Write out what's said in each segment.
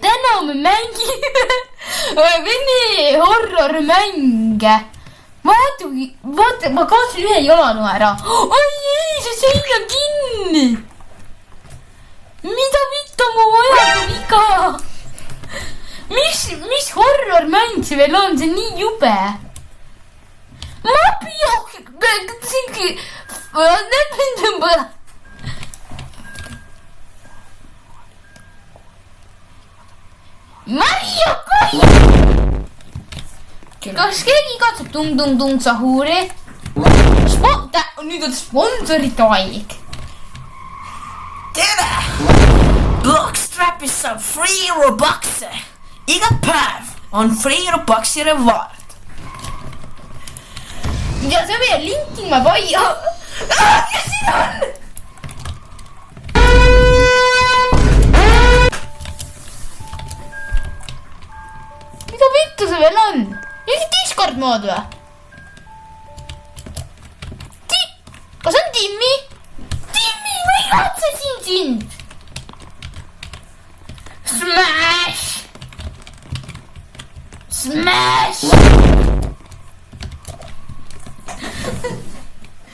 täna me mängime Vene horror-mänge. Vaata, ma kaotasin ühe jalanu ära. Ai ei, see sein on kinni. Mida vittu mu ajaga viga? Mis horror-mäng see veel on? See on nii jube. Mario Koi! Kas keegi katsub tung sahuri? Nüüd on sponsorite aeg. Tere! Blockstrapis saab free Robux'e. Iga päev on free Robux'i reward. Ja sa pead lintima paia. Kes siin on? Mida vittu see veel on? Mingi Discord mood või? Kas on Timmi? Timmi, ma igatsesin sind! Smash! Smash!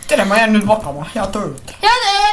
Tere, ma jään nüüd magama, head ööd. Head ööd!